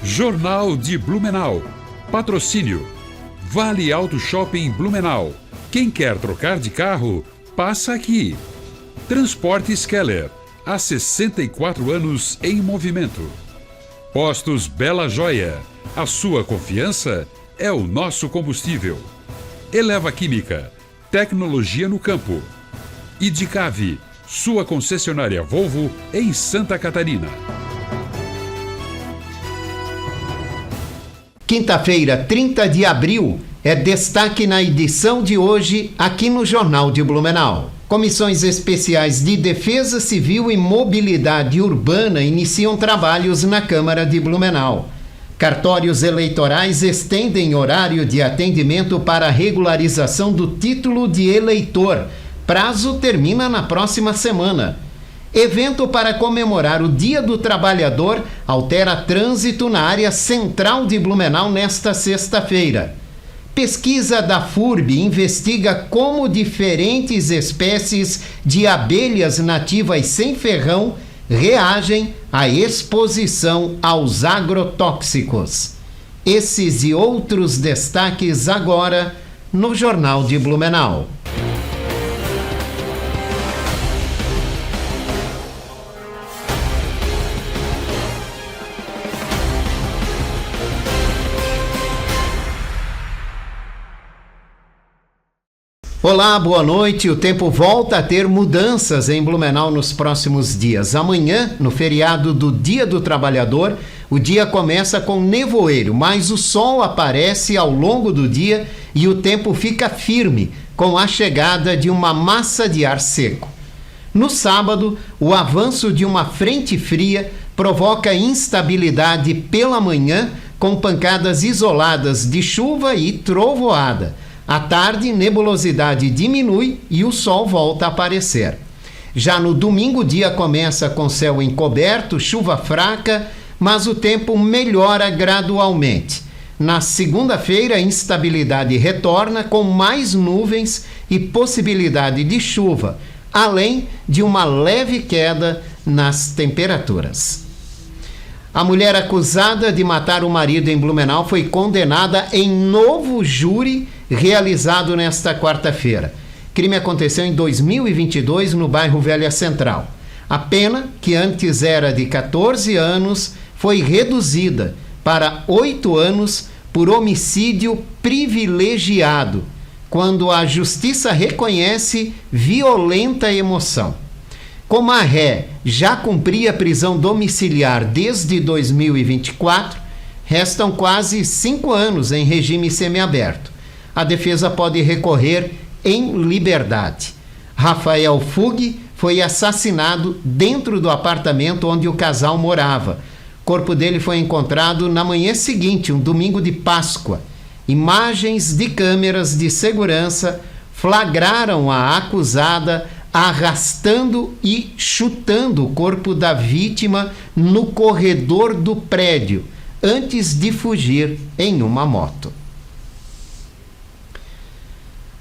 Jornal de Blumenau. Patrocínio. Vale Auto Shopping Blumenau. Quem quer trocar de carro, passa aqui. Transportes Keller. Há 64 anos em movimento. Postos Bela Joia. A sua confiança é o nosso combustível. Eleva Química. Tecnologia no campo. Idicave. Sua concessionária Volvo em Santa Catarina. Quinta-feira, 30 de abril, é destaque na edição de hoje aqui no Jornal de Blumenau. Comissões especiais de Defesa Civil e Mobilidade Urbana iniciam trabalhos na Câmara de Blumenau. Cartórios eleitorais estendem horário de atendimento para regularização do título de eleitor. Prazo termina na próxima semana. Evento para comemorar o Dia do Trabalhador altera trânsito na área central de Blumenau nesta sexta-feira. Pesquisa da FURB investiga como diferentes espécies de abelhas nativas sem ferrão reagem à exposição aos agrotóxicos. Esses e outros destaques agora no Jornal de Blumenau. Olá, boa noite. O tempo volta a ter mudanças em Blumenau nos próximos dias. Amanhã, no feriado do Dia do Trabalhador, o dia começa com nevoeiro, mas o sol aparece ao longo do dia e o tempo fica firme com a chegada de uma massa de ar seco. No sábado, o avanço de uma frente fria provoca instabilidade pela manhã com pancadas isoladas de chuva e trovoada. À tarde, nebulosidade diminui e o sol volta a aparecer. Já no domingo, o dia começa com céu encoberto, chuva fraca, mas o tempo melhora gradualmente. Na segunda-feira, a instabilidade retorna com mais nuvens e possibilidade de chuva, além de uma leve queda nas temperaturas. A mulher acusada de matar o marido em Blumenau foi condenada em novo júri realizado nesta quarta-feira. O crime aconteceu em 2022 no bairro Velha Central. A pena, que antes era de 14 anos, foi reduzida para 8 anos por homicídio privilegiado, quando a justiça reconhece violenta emoção. Como a ré já cumpria prisão domiciliar desde 2024, restam quase 5 anos em regime semiaberto. A defesa pode recorrer em liberdade. Rafael Fugge foi assassinado dentro do apartamento onde o casal morava. O corpo dele foi encontrado na manhã seguinte, um domingo de Páscoa. Imagens de câmeras de segurança flagraram a acusada arrastando e chutando o corpo da vítima no corredor do prédio, antes de fugir em uma moto.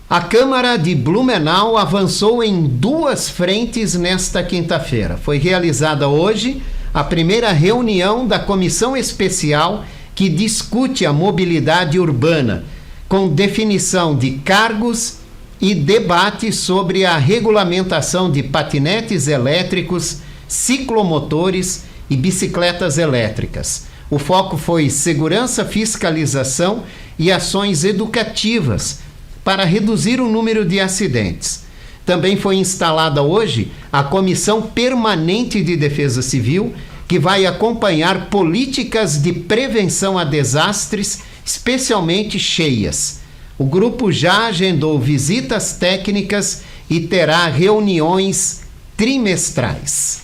A Câmara de Blumenau avançou em 2 frentes nesta quinta-feira. Foi realizada hoje a primeira reunião da Comissão Especial que discute a mobilidade urbana, com definição de cargos e debate sobre a regulamentação de patinetes elétricos, ciclomotores e bicicletas elétricas. O foco foi segurança, fiscalização e ações educativas para reduzir o número de acidentes. Também foi instalada hoje a Comissão Permanente de Defesa Civil, que vai acompanhar políticas de prevenção a desastres, especialmente cheias. O grupo já agendou visitas técnicas e terá reuniões trimestrais.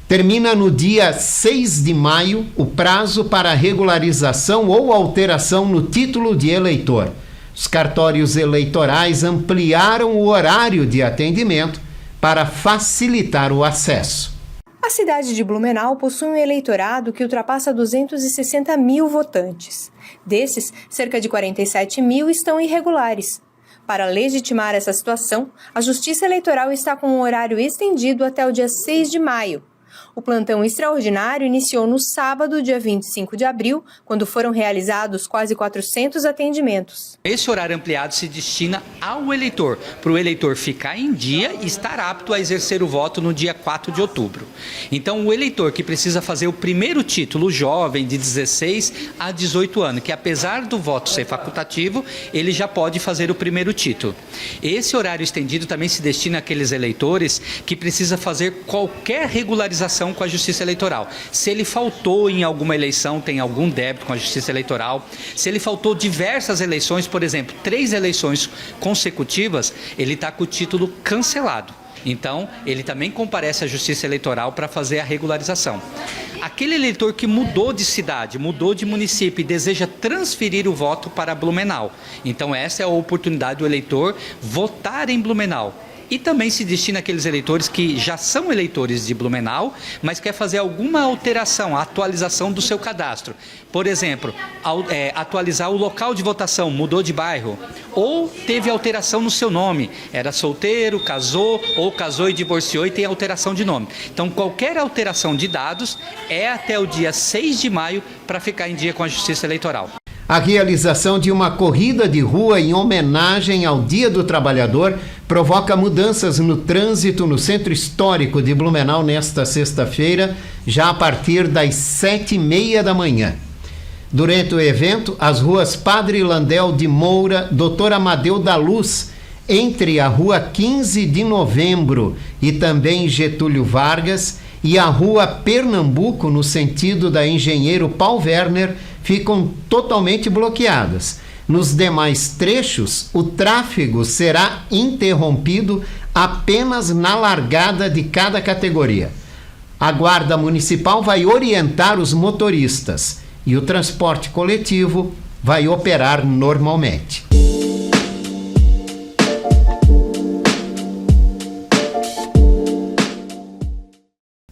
Termina no dia 6 de maio o prazo para regularização ou alteração no título de eleitor. Os cartórios eleitorais ampliaram o horário de atendimento para facilitar o acesso. A cidade de Blumenau possui um eleitorado que ultrapassa 260 mil votantes. Desses, cerca de 47 mil estão irregulares. Para legitimar essa situação, a Justiça Eleitoral está com um horário estendido até o dia 6 de maio. O plantão extraordinário iniciou no sábado, dia 25 de abril, quando foram realizados quase 400 atendimentos. Esse horário ampliado se destina ao eleitor, para o eleitor ficar em dia e estar apto a exercer o voto no dia 4 de outubro. Então, o eleitor que precisa fazer o primeiro título, jovem de 16 a 18 anos, que apesar do voto ser facultativo, ele já pode fazer o primeiro título. Esse horário estendido também se destina àqueles eleitores que precisam fazer qualquer regularização com a Justiça Eleitoral. Se ele faltou em alguma eleição, tem algum débito com a Justiça Eleitoral. Se ele faltou diversas eleições, por exemplo, 3 eleições consecutivas, ele está com o título cancelado. Então, ele também comparece à Justiça Eleitoral para fazer a regularização. Aquele eleitor que mudou de cidade, mudou de município e deseja transferir o voto para Blumenau. Então, essa é a oportunidade do eleitor votar em Blumenau. E também se destina àqueles eleitores que já são eleitores de Blumenau, mas quer fazer alguma alteração, atualização do seu cadastro. Por exemplo, atualizar o local de votação, mudou de bairro, ou teve alteração no seu nome, era solteiro, casou, ou casou e divorciou e tem alteração de nome. Então, qualquer alteração de dados é até o dia 6 de maio para ficar em dia com a Justiça Eleitoral. A realização de uma corrida de rua em homenagem ao Dia do Trabalhador provoca mudanças no trânsito no centro histórico de Blumenau nesta sexta-feira, já a partir das 7h30 da manhã. Durante o evento, as ruas Padre Landel de Moura, Dr. Amadeu da Luz, entre a Rua 15 de Novembro e também Getúlio Vargas, e a Rua Pernambuco, no sentido da Engenheiro Paul Werner, ficam totalmente bloqueadas. Nos demais trechos, o tráfego será interrompido apenas na largada de cada categoria. A Guarda Municipal vai orientar os motoristas e o transporte coletivo vai operar normalmente.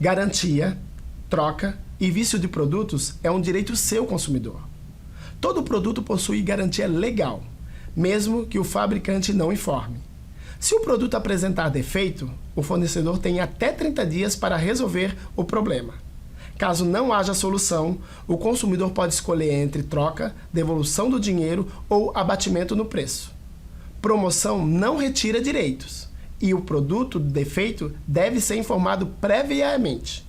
Garantia, troca e vício de produtos é um direito seu, consumidor. Todo produto possui garantia legal, mesmo que o fabricante não informe. Se o produto apresentar defeito, o fornecedor tem até 30 dias para resolver o problema. Caso não haja solução, o consumidor pode escolher entre troca, devolução do dinheiro ou abatimento no preço. Promoção não retira direitos e o produto defeito deve ser informado previamente.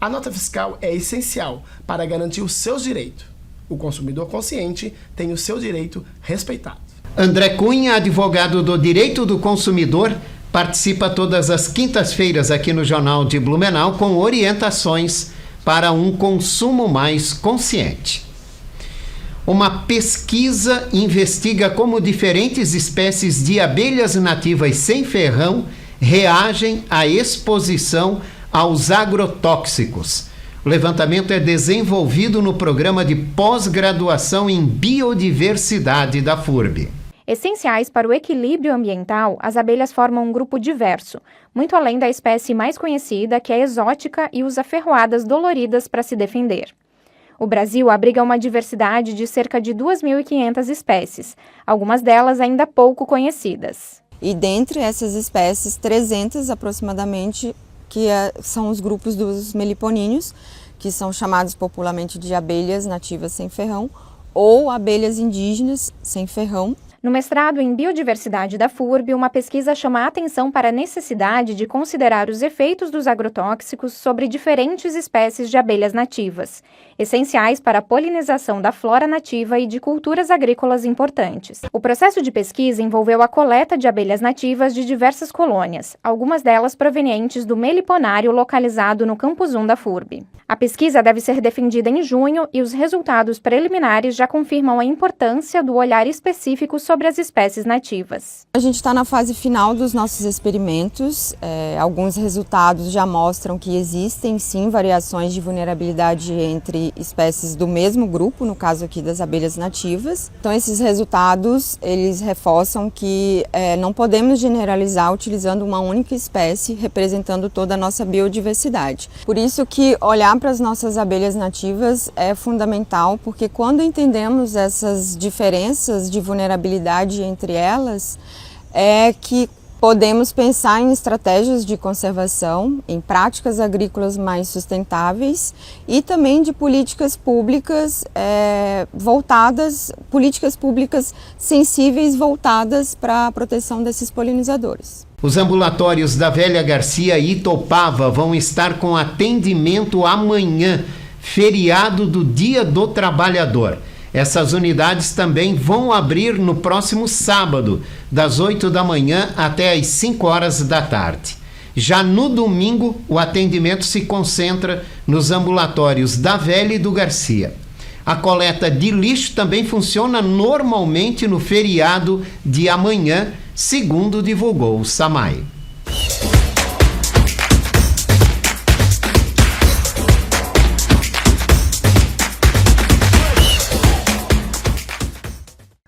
A nota fiscal é essencial para garantir os seus direitos. O consumidor consciente tem o seu direito respeitado. André Cunha, advogado do Direito do Consumidor, participa todas as quintas-feiras aqui no Jornal de Blumenau com orientações para um consumo mais consciente. Uma pesquisa investiga como diferentes espécies de abelhas nativas sem ferrão reagem à exposição aos agrotóxicos. O levantamento é desenvolvido no programa de pós-graduação em biodiversidade da FURB. Essenciais para o equilíbrio ambiental, as abelhas formam um grupo diverso, muito além da espécie mais conhecida, que é exótica e usa ferroadas doloridas para se defender. O Brasil abriga uma diversidade de cerca de 2.500 espécies, algumas delas ainda pouco conhecidas. E dentre essas espécies, 300 aproximadamente, são os grupos dos meliponíneos, que são chamados popularmente de abelhas nativas sem ferrão, ou abelhas indígenas sem ferrão. No mestrado em Biodiversidade da FURB, uma pesquisa chama a atenção para a necessidade de considerar os efeitos dos agrotóxicos sobre diferentes espécies de abelhas nativas, essenciais para a polinização da flora nativa e de culturas agrícolas importantes. O processo de pesquisa envolveu a coleta de abelhas nativas de diversas colônias, algumas delas provenientes do meliponário localizado no Campus 1 da FURB. A pesquisa deve ser defendida em junho e os resultados preliminares já confirmam a importância do olhar específico sobre as espécies nativas. A gente está na fase final dos nossos experimentos. Alguns resultados já mostram que existem sim variações de vulnerabilidade entre espécies do mesmo grupo, no caso aqui das abelhas nativas. Então esses resultados, eles reforçam que não podemos generalizar utilizando uma única espécie representando toda a nossa biodiversidade. Por isso que olhar para as nossas abelhas nativas é fundamental, porque quando entendemos essas diferenças de vulnerabilidade entre elas, é que Podemos pensar em estratégias de conservação, em práticas agrícolas mais sustentáveis e também de políticas públicas políticas públicas sensíveis voltadas para a proteção desses polinizadores. Os ambulatórios da Velha Garcia e Itopava vão estar com atendimento amanhã, feriado do Dia do Trabalhador. Essas unidades também vão abrir no próximo sábado, das 8 da manhã até as 5 horas da tarde. Já no domingo, o atendimento se concentra nos ambulatórios da Velha e do Garcia. A coleta de lixo também funciona normalmente no feriado de amanhã, segundo divulgou o SAMAI.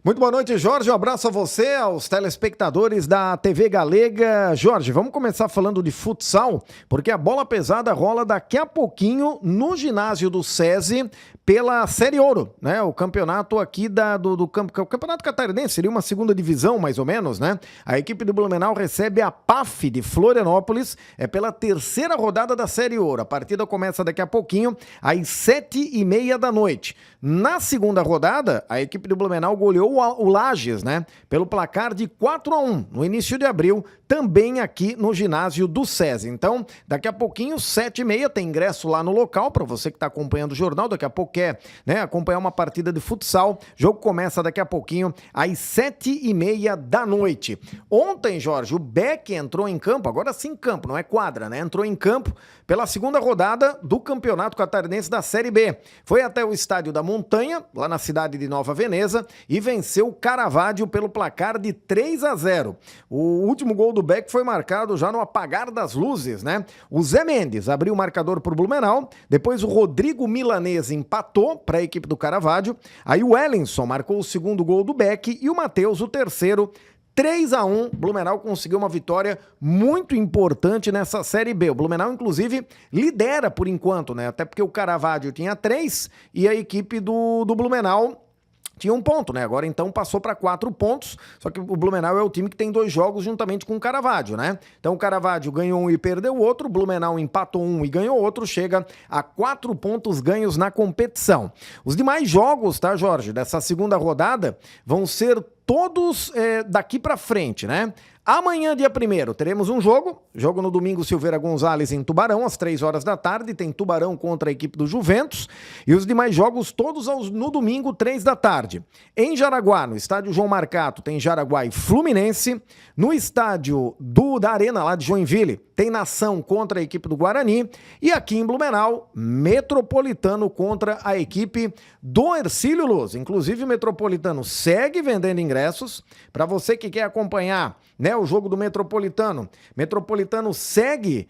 Muito boa noite, Jorge. Um abraço a você, aos telespectadores da TV Galega. Jorge, vamos começar falando de futsal, porque a bola pesada rola daqui a pouquinho no ginásio do SESI pela Série Ouro, né? O campeonato aqui do Campeonato Catarinense, seria uma segunda divisão, mais ou menos, né? A equipe do Blumenau recebe a PAF de Florianópolis, pela terceira rodada da Série Ouro. A partida começa daqui a pouquinho, às 7h30 da noite. Na segunda rodada, a equipe do Blumenau goleou o Lages, né? Pelo placar de 4-1, no início de abril, também aqui no ginásio do SESI. Então, daqui a pouquinho, 7h30, tem ingresso lá no local, para você que está acompanhando o jornal, daqui a pouco quer, né, acompanhar uma partida de futsal. O jogo começa daqui a pouquinho, às 7h30 da noite. Ontem, Jorge, o Beck entrou em campo, agora sim campo, não é quadra, né? Entrou em campo pela segunda rodada do Campeonato Catarinense da Série B. Foi até o Estádio da Montanha, lá na cidade de Nova Veneza, e venceu o Caravaggio pelo placar de 3-0. O último gol do Beck foi marcado já no apagar das luzes, né? O Zé Mendes abriu o marcador para o Blumenau, depois o Rodrigo Milanês empatou para a equipe do Caravaggio, aí o Ellenson marcou o segundo gol do Beck e o Matheus o terceiro. 3-1, Blumenau conseguiu uma vitória muito importante nessa Série B. O Blumenau, inclusive, lidera por enquanto, né? Até porque o Caravaggio tinha 3 e a equipe do Blumenau tinha 1 ponto, né? Agora então passou para 4 pontos, só que o Blumenau é o time que tem 2 jogos juntamente com o Caravaggio, né? Então o Caravaggio ganhou 1 e perdeu o outro, o Blumenau empatou 1 e ganhou outro, chega a 4 pontos ganhos na competição. Os demais jogos, tá, Jorge, dessa segunda rodada vão ser todos daqui para frente, né? Amanhã, dia 1º, teremos um jogo no domingo Silveira Gonzalez em Tubarão, às 3 horas da tarde, tem Tubarão contra a equipe do Juventus, e os demais jogos todos no domingo, 3 da tarde. Em Jaraguá, no estádio João Marcato, tem Jaraguá e Fluminense, no estádio da Arena, lá de Joinville, tem Nação contra a equipe do Guarani, e aqui em Blumenau, Metropolitano contra a equipe do Hercílio Luz. Inclusive, o Metropolitano segue vendendo ingressos, para você que quer acompanhar, né, o jogo do Metropolitano. Metropolitano segue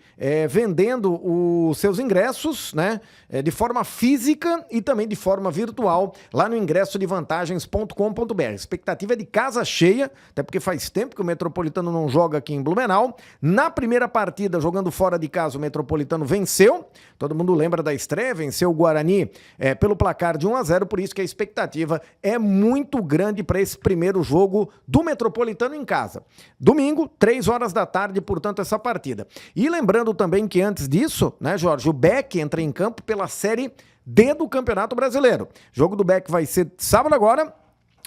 vendendo os seus ingressos, né, de forma física e também de forma virtual lá no ingressodevantagens.com.br. A expectativa é de casa cheia, até porque faz tempo que o Metropolitano não joga aqui em Blumenau. Na primeira partida, jogando fora de casa, o Metropolitano venceu. Todo mundo lembra da estreia, venceu o Guarani pelo placar de 1-0, por isso que a expectativa é muito grande para esse primeiro jogo do Metropolitano em casa. Domingo, 3 horas da tarde, portanto, essa partida. E lembrando também que antes disso, né, Jorge, o Beck entra em campo pela Série D do Campeonato Brasileiro. O jogo do Beck vai ser sábado agora,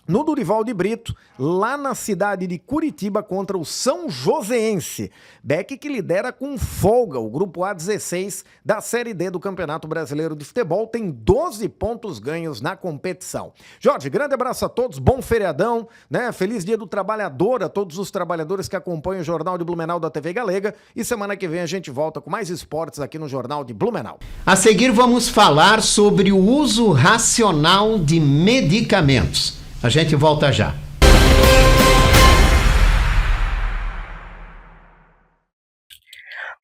no Durival de Brito, lá na cidade de Curitiba, contra o São Joséense. Beck que lidera com folga o grupo A16 da Série D do Campeonato Brasileiro de Futebol, tem 12 pontos ganhos na competição. Jorge, grande abraço a todos, bom feriadão, né? Feliz Dia do Trabalhador a todos os trabalhadores que acompanham o Jornal de Blumenau da TV Galega, e semana que vem a gente volta com mais esportes aqui no Jornal de Blumenau. A seguir vamos falar sobre o uso racional de medicamentos. A gente volta já.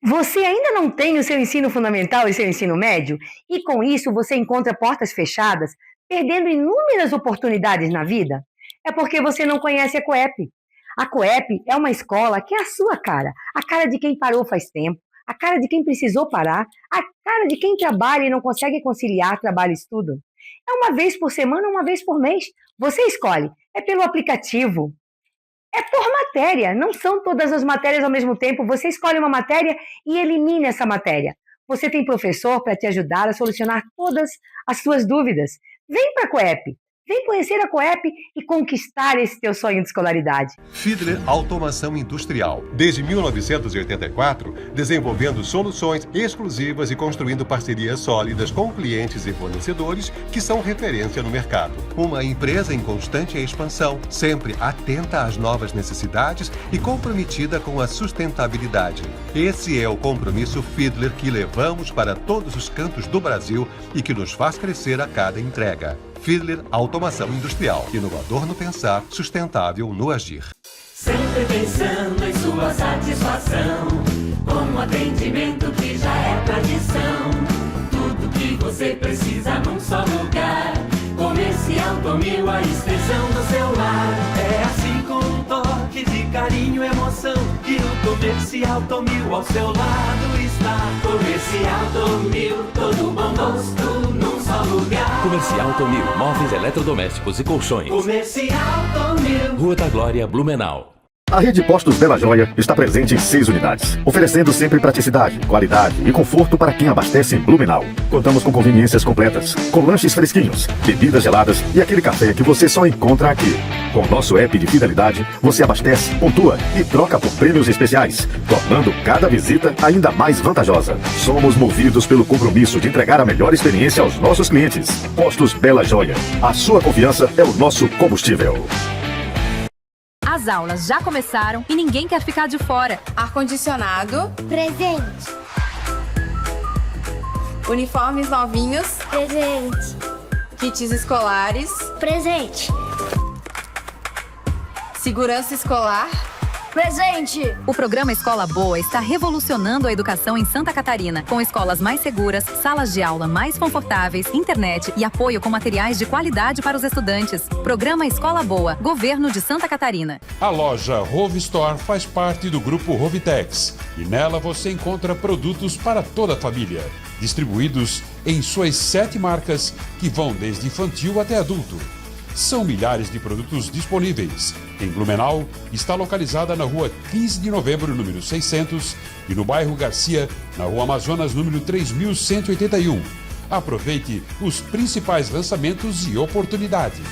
Você ainda não tem o seu ensino fundamental e seu ensino médio? E com isso você encontra portas fechadas, perdendo inúmeras oportunidades na vida? É porque você não conhece a COEP. A COEP é uma escola que é a sua cara. A cara de quem parou faz tempo, a cara de quem precisou parar, a cara de quem trabalha e não consegue conciliar trabalho e estudo. É uma vez por semana, uma vez por mês. Você escolhe. É pelo aplicativo É por matéria, não são todas as matérias ao mesmo tempo. Você escolhe uma matéria e elimina essa matéria. Você tem professor para te ajudar a solucionar todas as suas dúvidas. Vem para a Coep. Vem conhecer a Coep e conquistar esse teu sonho de escolaridade. Fiedler Automação Industrial. Desde 1984, desenvolvendo soluções exclusivas e construindo parcerias sólidas com clientes e fornecedores que são referência no mercado. Uma empresa em constante expansão, sempre atenta às novas necessidades e comprometida com a sustentabilidade. Esse é o compromisso Fiedler que levamos para todos os cantos do Brasil e que nos faz crescer a cada entrega. Fiedler Automação Industrial. Inovador no pensar, sustentável no agir. Sempre pensando em sua satisfação, com um atendimento que já é tradição. Tudo que você precisa num só lugar. Comercial Tomil, a extensão do seu lar. É assim com um toque de carinho e emoção que o Comercial Tomil ao seu lado está. Comercial Tomil, todo bom gosto num só lugar. Comercial Tomil, móveis eletrodomésticos e colchões. Comercial Tomil. Rua da Glória, Blumenau. A Rede Postos Bela Joia está presente em 6 unidades, oferecendo sempre praticidade, qualidade e conforto para quem abastece em Blumenau. Contamos com conveniências completas, com lanches fresquinhos, bebidas geladas e aquele café que você só encontra aqui. Com o nosso app de fidelidade, você abastece, pontua e troca por prêmios especiais, tornando cada visita ainda mais vantajosa. Somos movidos pelo compromisso de entregar a melhor experiência aos nossos clientes. Postos Bela Joia. A sua confiança é o nosso combustível. As aulas já começaram e ninguém quer ficar de fora. Ar-condicionado. Presente. Uniformes novinhos. Presente. Kits escolares. Presente. Segurança escolar. Presente! O programa Escola Boa está revolucionando a educação em Santa Catarina, com escolas mais seguras, salas de aula mais confortáveis, internet e apoio com materiais de qualidade para os estudantes. Programa Escola Boa, Governo de Santa Catarina. A loja Rove Store faz parte do grupo Rovitex e nela você encontra produtos para toda a família, distribuídos em suas 7 marcas que vão desde infantil até adulto. São milhares de produtos disponíveis. Em Blumenau, está localizada na rua 15 de novembro, número 600, e no bairro Garcia, na rua Amazonas, número 3181. Aproveite os principais lançamentos e oportunidades.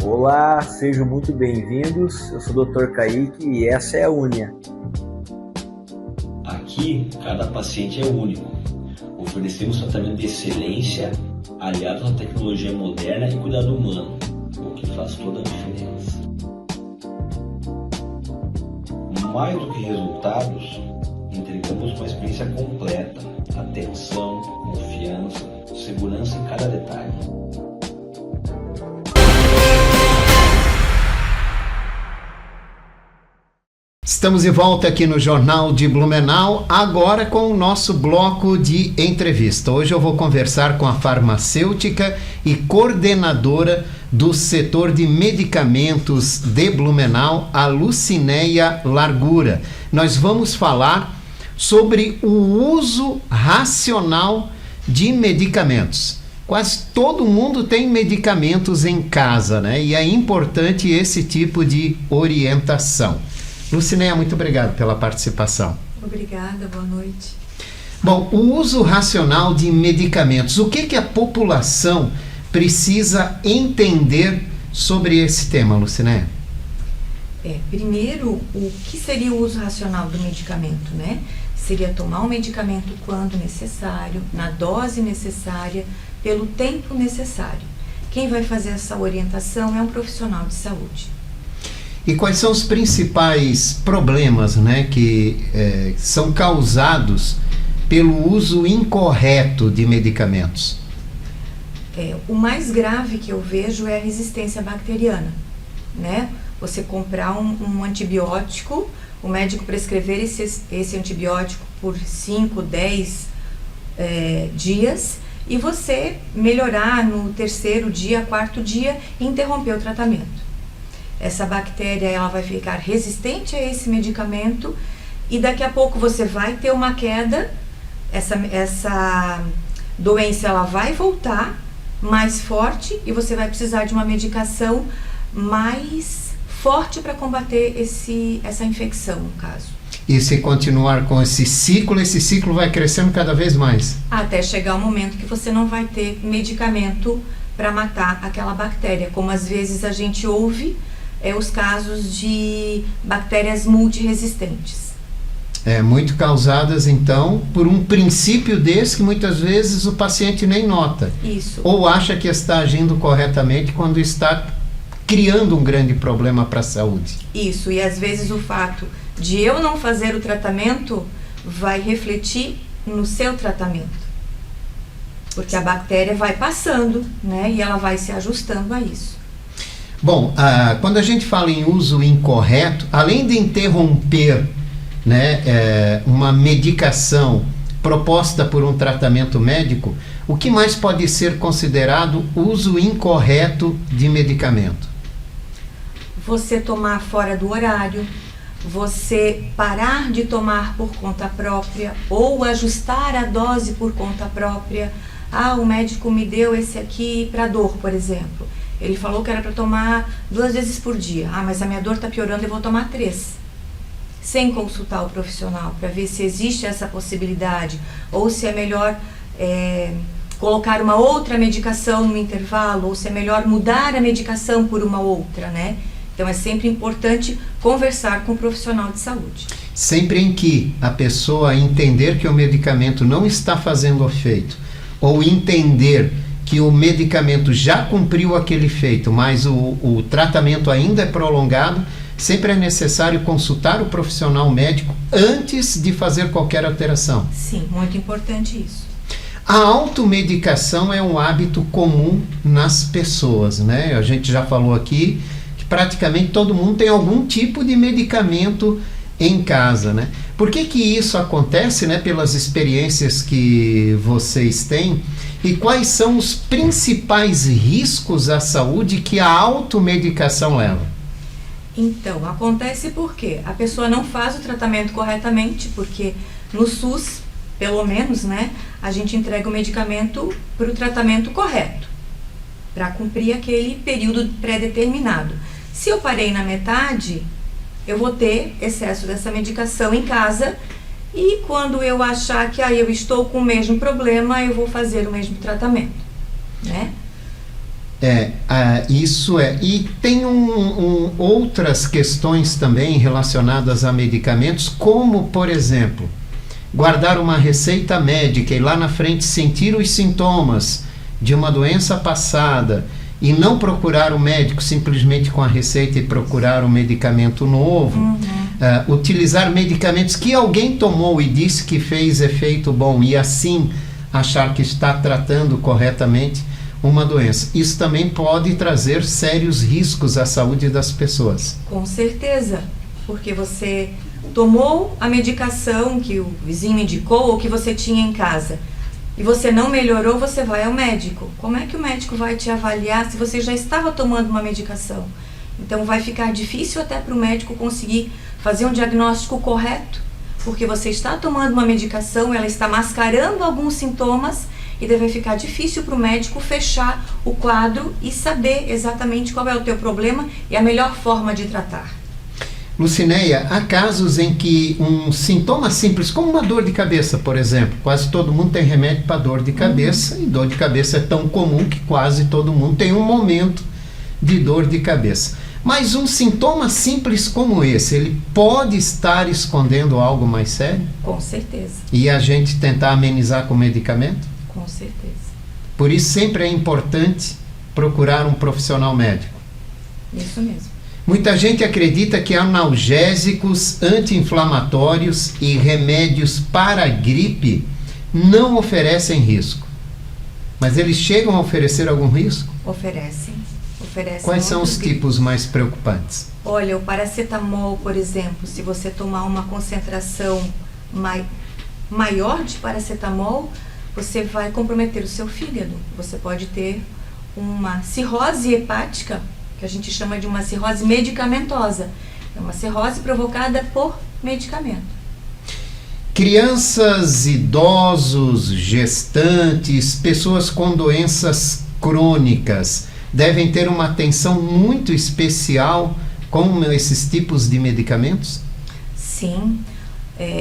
Olá, sejam muito bem-vindos. Eu sou o Dr. Kaique e essa é a Unia. Aqui, cada paciente é único. Oferecemos tratamento de excelência aliado à tecnologia moderna e cuidado humano, o que faz toda a diferença. Mais do que resultados, entregamos uma experiência completa, atenção, confiança, segurança em cada detalhe. Estamos de volta aqui no Jornal de Blumenau, agora com o nosso bloco de entrevista. Hoje eu vou conversar com a farmacêutica e coordenadora do setor de medicamentos de Blumenau, a Lucinéia Largura. Nós vamos falar sobre o uso racional de medicamentos. Quase todo mundo tem medicamentos em casa, né? E é importante esse tipo de orientação. Lucinéia, muito obrigado pela participação. Obrigada, boa noite. Bom, o uso racional de medicamentos. O que a população precisa entender sobre esse tema, Lucinéia? Primeiro, o que seria o uso racional do medicamento, né? Seria tomar o medicamento quando necessário, na dose necessária, pelo tempo necessário. Quem vai fazer essa orientação é um profissional de saúde. E quais são os principais problemas, né, que são causados pelo uso incorreto de medicamentos? O mais grave que eu vejo é a resistência bacteriana, né? Você comprar um antibiótico, o médico prescrever esse antibiótico por 5, 10 dias e você melhorar no 3º dia, 4º dia e interromper o tratamento. Essa bactéria ela vai ficar resistente a esse medicamento e daqui a pouco você vai ter uma queda, essa doença ela vai voltar mais forte e você vai precisar de uma medicação mais forte para combater essa infecção, no caso. E se continuar com esse ciclo vai crescendo cada vez mais. Até chegar o momento que você não vai ter medicamento para matar aquela bactéria, como às vezes a gente ouve os casos de bactérias multiresistentes. Muito causadas, então, por um princípio desse que muitas vezes o paciente nem nota. Isso. Ou acha que está agindo corretamente quando está criando um grande problema para a saúde. Isso, e às vezes o fato de eu não fazer o tratamento vai refletir no seu tratamento. Porque a bactéria vai passando, né, e ela vai se ajustando a isso. Bom, quando a gente fala em uso incorreto, além de interromper, né, uma medicação proposta por um tratamento médico, o que mais pode ser considerado uso incorreto de medicamento? Você tomar fora do horário, você parar de tomar por conta própria ou ajustar a dose por conta própria. O médico me deu esse aqui para dor, por exemplo. Ele falou que era para tomar 2 vezes por dia. Mas a minha dor está piorando, eu vou tomar 3. Sem consultar o profissional, para ver se existe essa possibilidade, ou se é melhor colocar uma outra medicação no intervalo, ou se é melhor mudar a medicação por uma outra, né? Então é sempre importante conversar com o profissional de saúde. Sempre em que a pessoa entender que o medicamento não está fazendo efeito, ou entender que o medicamento já cumpriu aquele efeito, mas o tratamento ainda é prolongado, sempre é necessário consultar o profissional médico antes de fazer qualquer alteração. Sim, muito importante isso. A automedicação é um hábito comum nas pessoas, né? A gente já falou aqui que praticamente todo mundo tem algum tipo de medicamento em casa, né? Por que isso acontece, né? Pelas experiências que vocês têm, e quais são os principais riscos à saúde que a automedicação leva? Então, acontece porque a pessoa não faz o tratamento corretamente, porque no SUS, pelo menos, né, a gente entrega o medicamento para o tratamento correto, para cumprir aquele período pré-determinado. Se eu parei na metade, eu vou ter excesso dessa medicação em casa, e quando eu achar que eu estou com o mesmo problema, eu vou fazer o mesmo tratamento, né? Isso é. E tem outras questões também relacionadas a medicamentos, como, por exemplo, guardar uma receita médica e lá na frente sentir os sintomas de uma doença passada e não procurar o médico simplesmente com a receita e procurar um medicamento novo. Utilizar medicamentos que alguém tomou e disse que fez efeito bom e assim achar que está tratando corretamente uma doença. Isso também pode trazer sérios riscos à saúde das pessoas. Com certeza, porque você tomou a medicação que o vizinho indicou ou que você tinha em casa e você não melhorou, você vai ao médico. Como é que o médico vai te avaliar se você já estava tomando uma medicação? Então vai ficar difícil até para o médico conseguir fazer um diagnóstico correto, porque você está tomando uma medicação, ela está mascarando alguns sintomas, e deve ficar difícil para o médico fechar o quadro e saber exatamente qual é o teu problema e a melhor forma de tratar. Lucinéia, há casos em que um sintoma simples, como uma dor de cabeça, por exemplo, quase todo mundo tem remédio para dor de cabeça, e dor de cabeça é tão comum que quase todo mundo tem um momento de dor de cabeça. Mas um sintoma simples como esse, ele pode estar escondendo algo mais sério? Com certeza. E a gente tentar amenizar com medicamento? Com certeza. Por isso sempre é importante procurar um profissional médico. Isso mesmo. Muita gente acredita que analgésicos, anti-inflamatórios e remédios para a gripe não oferecem risco. Mas eles chegam a oferecer algum risco? Oferecem. Quais são os tipos mais preocupantes? Olha, o paracetamol, por exemplo, se você tomar uma concentração maior de paracetamol, você vai comprometer o seu fígado. Você pode ter uma cirrose hepática, que a gente chama de uma cirrose medicamentosa. É uma cirrose provocada por medicamento. Crianças, idosos, gestantes, pessoas com doenças crônicas devem ter uma atenção muito especial com esses tipos de medicamentos? Sim.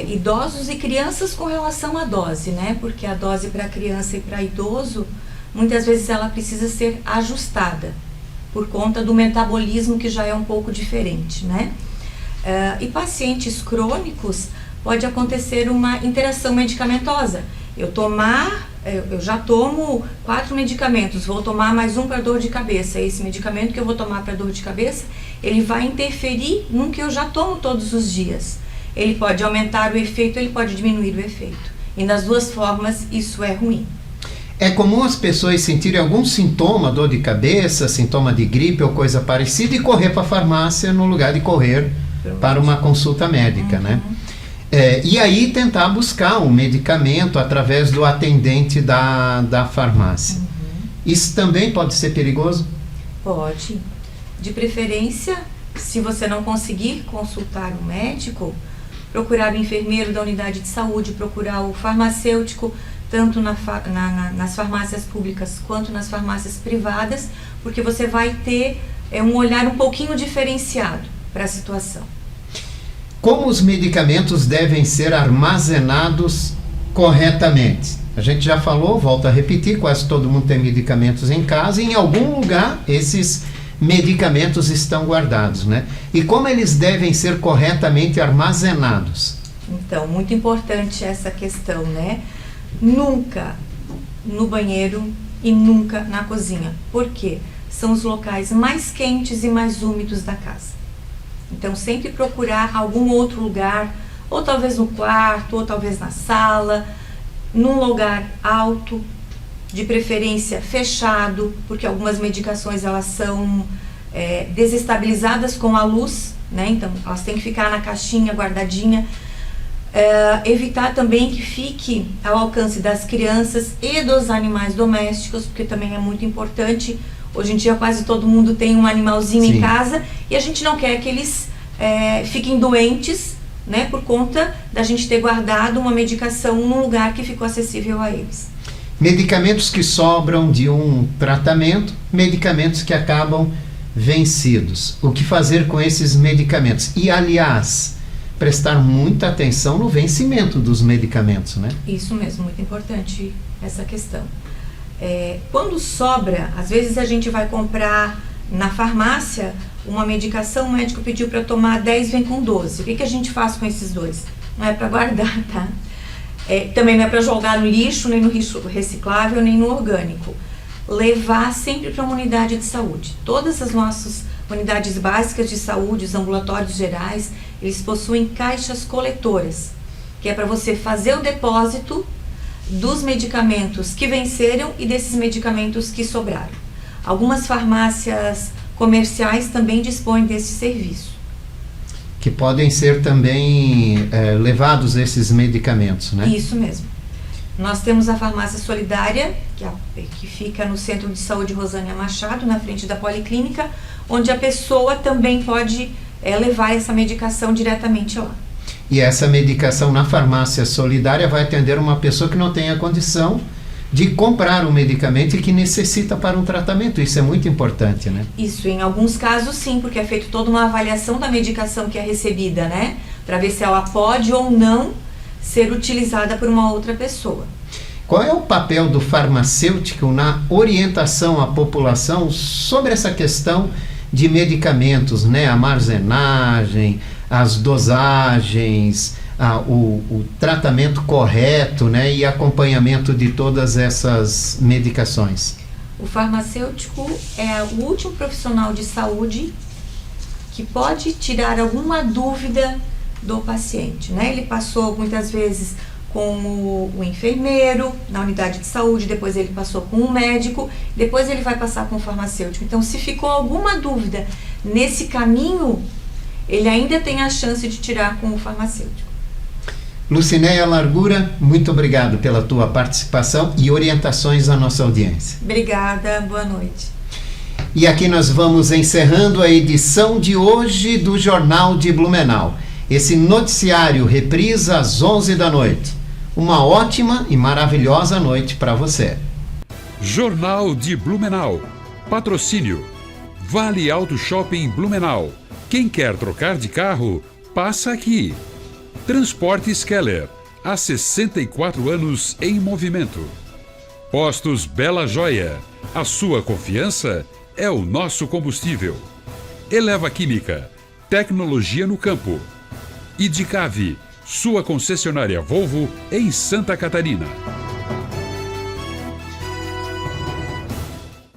Idosos e crianças com relação à dose, né? Porque a dose para criança e para idoso, muitas vezes ela precisa ser ajustada por conta do metabolismo que já é um pouco diferente, né? E pacientes crônicos, pode acontecer uma interação medicamentosa. Eu já tomo 4 medicamentos, vou tomar mais um para dor de cabeça. Esse medicamento que eu vou tomar para dor de cabeça, ele vai interferir num que eu já tomo todos os dias. Ele pode aumentar o efeito, ele pode diminuir o efeito. E nas duas formas, isso é ruim. É comum as pessoas sentirem algum sintoma, dor de cabeça, sintoma de gripe ou coisa parecida, e correr para a farmácia no lugar de correr para uma consulta médica, né? E aí tentar buscar um medicamento através do atendente da farmácia. Isso também pode ser perigoso? Pode. De preferência, se você não conseguir consultar um médico, procurar o enfermeiro da unidade de saúde, procurar o farmacêutico, tanto nas farmácias públicas quanto nas farmácias privadas, porque você vai ter um olhar um pouquinho diferenciado para a situação. Como os medicamentos devem ser armazenados corretamente? A gente já falou, volto a repetir, quase todo mundo tem medicamentos em casa e em algum lugar esses medicamentos estão guardados, né? E como eles devem ser corretamente armazenados? Então, muito importante essa questão, né? Nunca no banheiro e nunca na cozinha. Por quê? São os locais mais quentes e mais úmidos da casa. Então, sempre procurar algum outro lugar, ou talvez no quarto, ou talvez na sala, num lugar alto, de preferência fechado, porque algumas medicações elas são desestabilizadas com a luz, né? Então, elas têm que ficar na caixinha guardadinha. Evitar também que fique ao alcance das crianças e dos animais domésticos, porque também é muito importante. Hoje em dia quase todo mundo tem um animalzinho em casa e a gente não quer que eles fiquem doentes, né, por conta da gente ter guardado uma medicação num lugar que ficou acessível a eles. Medicamentos que sobram de um tratamento, medicamentos que acabam vencidos. O que fazer com esses medicamentos? E, aliás, prestar muita atenção no vencimento dos medicamentos, né? Isso mesmo, muito importante essa questão. Quando sobra, às vezes a gente vai comprar na farmácia uma medicação, o médico pediu para tomar 10, vem com 12. O que a gente faz com esses 2? Não é para guardar, tá? Também não é para jogar no lixo, nem no lixo reciclável, nem no orgânico. Levar sempre para uma unidade de saúde. Todas as nossas unidades básicas de saúde, os ambulatórios gerais, eles possuem caixas coletoras, que é para você fazer o depósito dos medicamentos que venceram e desses medicamentos que sobraram. Algumas farmácias comerciais também dispõem desse serviço. Que podem ser também levados esses medicamentos, né? Isso mesmo. Nós temos a farmácia solidária, que fica no Centro de Saúde Rosânia Machado, na frente da Policlínica, onde a pessoa também pode levar essa medicação diretamente lá. E essa medicação na farmácia solidária vai atender uma pessoa que não tem a condição de comprar um medicamento e que necessita para um tratamento. Isso é muito importante, né? Isso, em alguns casos sim, porque é feita toda uma avaliação da medicação que é recebida, né? Para ver se ela pode ou não ser utilizada por uma outra pessoa. Qual é o papel do farmacêutico na orientação à população sobre essa questão de medicamentos, né? A armazenagem, as dosagens, o tratamento correto, né? E acompanhamento de todas essas medicações? O farmacêutico é o último profissional de saúde que pode tirar alguma dúvida do paciente, né? Ele passou muitas vezes com o enfermeiro na unidade de saúde, depois ele passou com o médico, depois ele vai passar com o farmacêutico. Então, se ficou alguma dúvida nesse caminho, ele ainda tem a chance de tirar com o farmacêutico. Lucinéia Largura, muito obrigado pela tua participação e orientações à nossa audiência. Obrigada, boa noite. E aqui nós vamos encerrando a edição de hoje do Jornal de Blumenau. Esse noticiário reprisa às 11 da noite. Uma ótima e maravilhosa noite para você. Jornal de Blumenau. Patrocínio. Vale Auto Shopping Blumenau. Quem quer trocar de carro, passa aqui. Transportes Keller. Há 64 anos em movimento. Postos Bela Joia. A sua confiança é o nosso combustível. Eleva Química. Tecnologia no campo. Idicave. Sua concessionária Volvo em Santa Catarina.